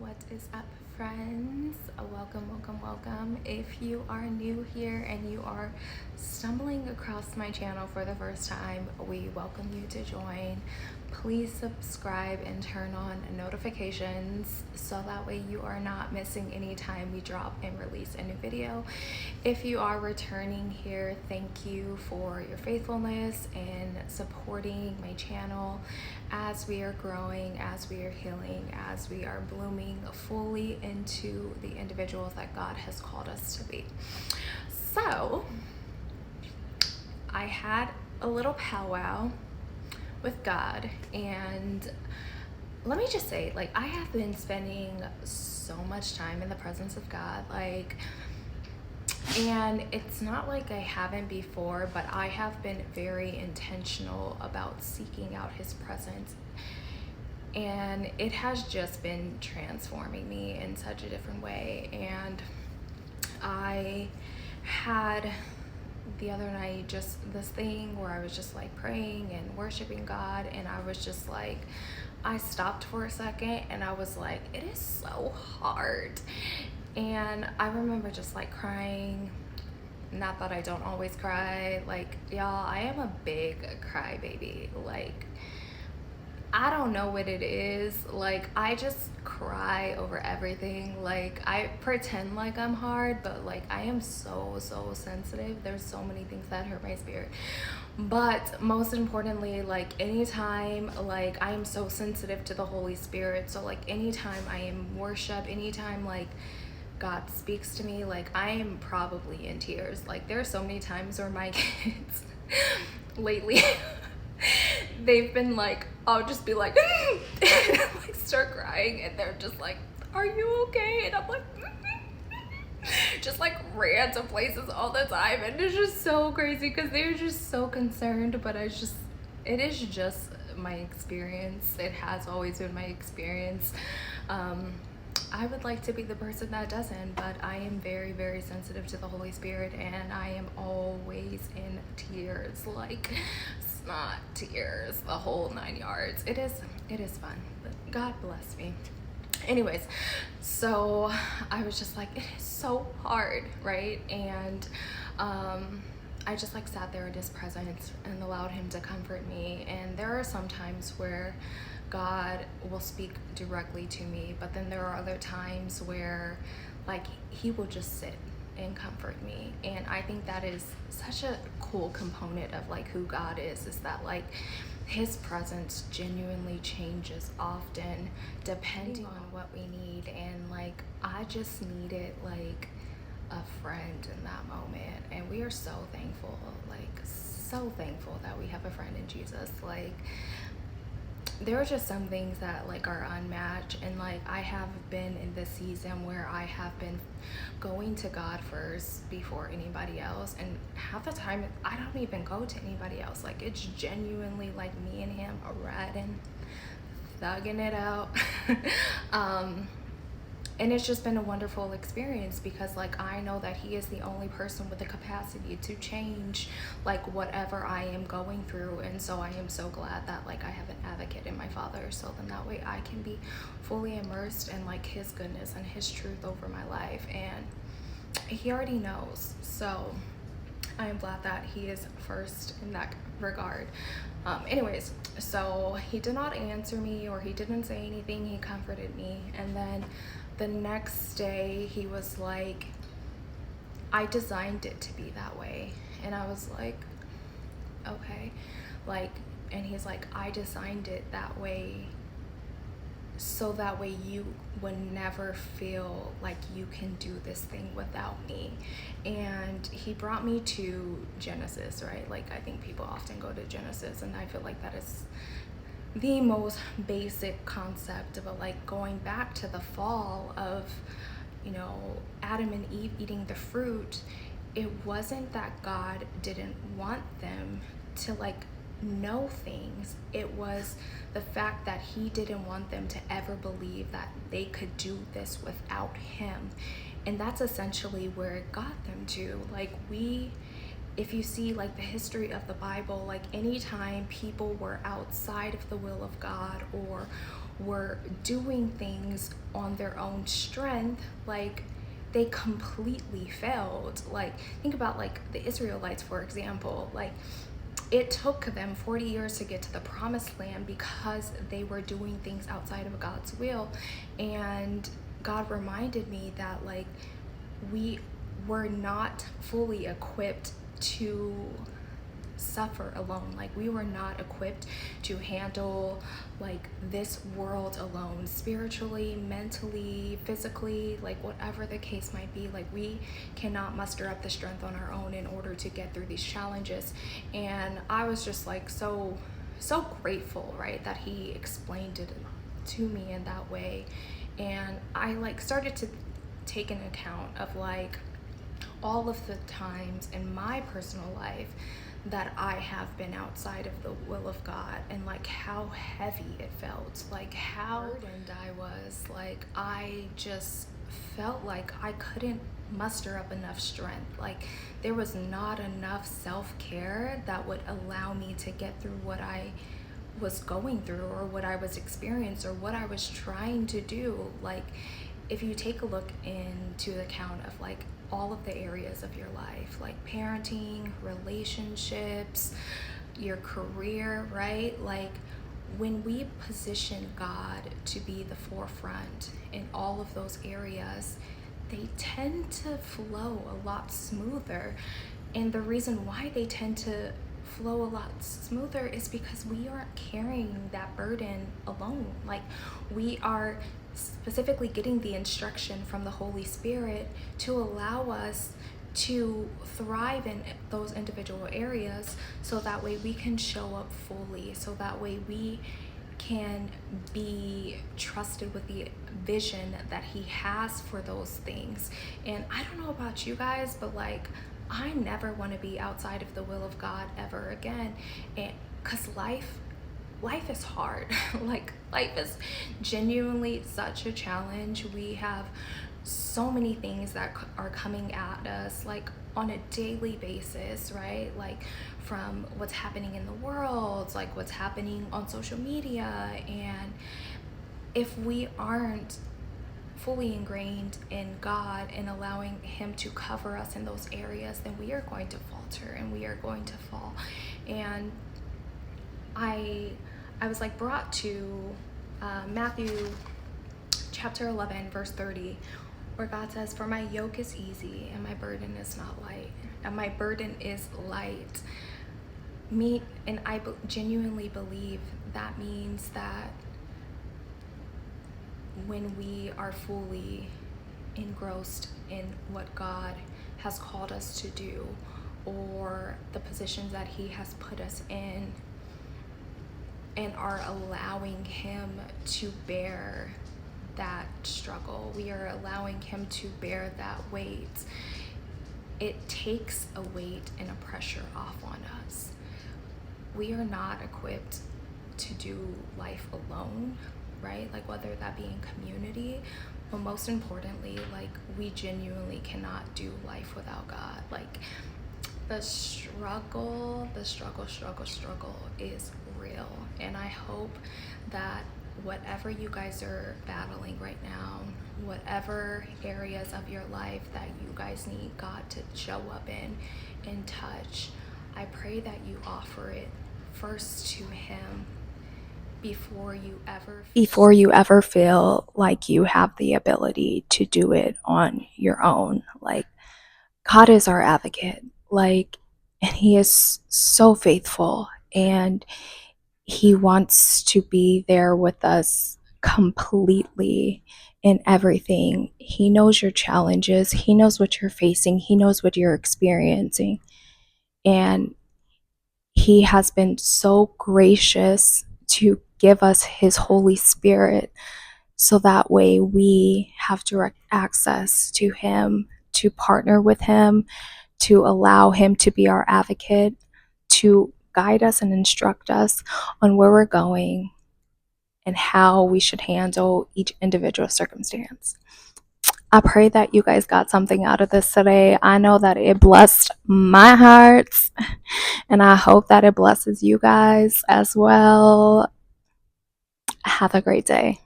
What is up, friends? Welcome. If you are new here and you are stumbling across my channel for the first time, we welcome you to join. Please subscribe and turn on notifications so that way you are not missing any time we drop and release a new video. If you are returning here, thank you for your faithfulness and supporting my channel as we are growing, as we are healing, as we are blooming fully into the individuals that God has called us to be. So I had a little powwow with God, and let me just say, I have been spending so much time in the presence of God, and it's not like I haven't before, but I have been very intentional about seeking out his presence, and it has just been transforming me in such a different way. And I had the other night just this thing where I was just praying and worshiping God, and I was just I stopped for a second and I was like, it is so hard. And I remember just crying. Not that I don't always cry, y'all, I am a big crybaby. I don't know what it is. I just cry over everything. I pretend like I'm hard, but I am so sensitive. There's so many things that hurt my spirit. But most importantly, anytime, I am so sensitive to the Holy Spirit. So anytime I am worship, anytime God speaks to me, I am probably in tears. There are so many times where my kids lately they've been I'll just be and start crying, and they're just are you okay? And I'm just ran to places all the time, and it's just so crazy because they're just so concerned. But it is just my experience. It has always been my experience. I would like to be the person that doesn't, but I am very sensitive to the Holy Spirit, and I am always in tears, snot tears, the whole 9 yards. It is fun, but God bless me. Anyways, so I was just it is so hard, right? And I just sat there in his presence and allowed him to comfort me. And there are some times where God will speak directly to me, but then there are other times where he will just sit and comfort me. And I think that is such a cool component of who God is that his presence genuinely changes often depending on what we need. And I just needed a friend in that moment, and we are so thankful, so thankful that we have a friend in Jesus. There are just some things that are unmatched, and I have been in this season where I have been going to God first before anybody else, and half the time I don't even go to anybody else. It's genuinely me and him are riding, thugging it out. And it's just been a wonderful experience because I know that he is the only person with the capacity to change whatever I am going through. And so I am so glad that I have an advocate in my Father, so then that way I can be fully immersed in his goodness and his truth over my life. And he already knows, so I am glad that he is first in that regard. Anyways, so he did not answer me, or he didn't say anything. He comforted me, and then the next day he was I designed it to be that way. And I was okay, and he's I designed it that way so that way you would never feel you can do this thing without me. And he brought me to Genesis, right? I think people often go to Genesis, and I feel that is the most basic concept of going back to the fall of Adam and Eve eating the fruit. It wasn't that God didn't want them to know things. It was the fact that he didn't want them to ever believe that they could do this without him. And that's essentially where it got them to. We if you see like the history of the Bible, like anytime people were outside of the will of God or were doing things on their own strength, like they completely failed. Like think about like the Israelites, for example. Like it took them 40 years to get to the promised land because they were doing things outside of God's will. And God reminded me that like we were not fully equipped to suffer alone. Like we were not equipped to handle like this world alone, spiritually, mentally, physically, like whatever the case might be. Like we cannot muster up the strength on our own in order to get through these challenges. And I was just like so grateful, right, that he explained it to me in that way. And I like started to take an account of like all of the times in my personal life that I have been outside of the will of God, and like how heavy it felt, like how burdened I was. Like I just felt like I couldn't muster up enough strength. Like there was not enough self-care that would allow me to get through what I was going through or what I was experiencing or what I was trying to do. Like if you take a look into the account of like all of the areas of your life, like parenting, relationships, your career, right? Like when we position God to be the forefront in all of those areas, they tend to flow a lot smoother. And the reason why they tend to flow a lot smoother is because we aren't carrying that burden alone. Like we are specifically getting the instruction from the Holy Spirit to allow us to thrive in those individual areas, so that way we can show up fully, so that way we can be trusted with the vision that he has for those things. And I don't know about you guys, but like I never want to be outside of the will of God ever again. And because life is hard. Like life is genuinely such a challenge. We have so many things that are coming at us like on a daily basis, right? Like from what's happening in the world, like what's happening on social media. And if we aren't fully ingrained in God and allowing him to cover us in those areas, then we are going to falter and we are going to fall. And I was like brought to Matthew chapter 11 verse 30, where God says, "For my yoke is easy and my burden is not light." And my burden is light. And I genuinely believe that means that when we are fully engrossed in what God has called us to do, or the positions that he has put us in, and are allowing him to bear that struggle, we are allowing him to bear that weight, it takes a weight and a pressure off on us. We are not equipped to do life alone, right? Like whether that be in community, but most importantly, like we genuinely cannot do life without God. Like the struggle is real. And I hope that whatever you guys are battling right now, whatever areas of your life that you guys need God to show up in and touch, I pray that you offer it first to him before you ever feel like you have the ability to do it on your own. Like God is our advocate, like, and he is so faithful, and he wants to be there with us completely in everything. He knows your challenges, he knows what you're facing, he knows what you're experiencing, and he has been so gracious to give us his Holy Spirit, so that way we have direct access to him, to partner with him, to allow him to be our advocate, to guide us and instruct us on where we're going and how we should handle each individual circumstance. I pray that you guys got something out of this today. I know that it blessed my heart, and I hope that it blesses you guys as well. Have a great day.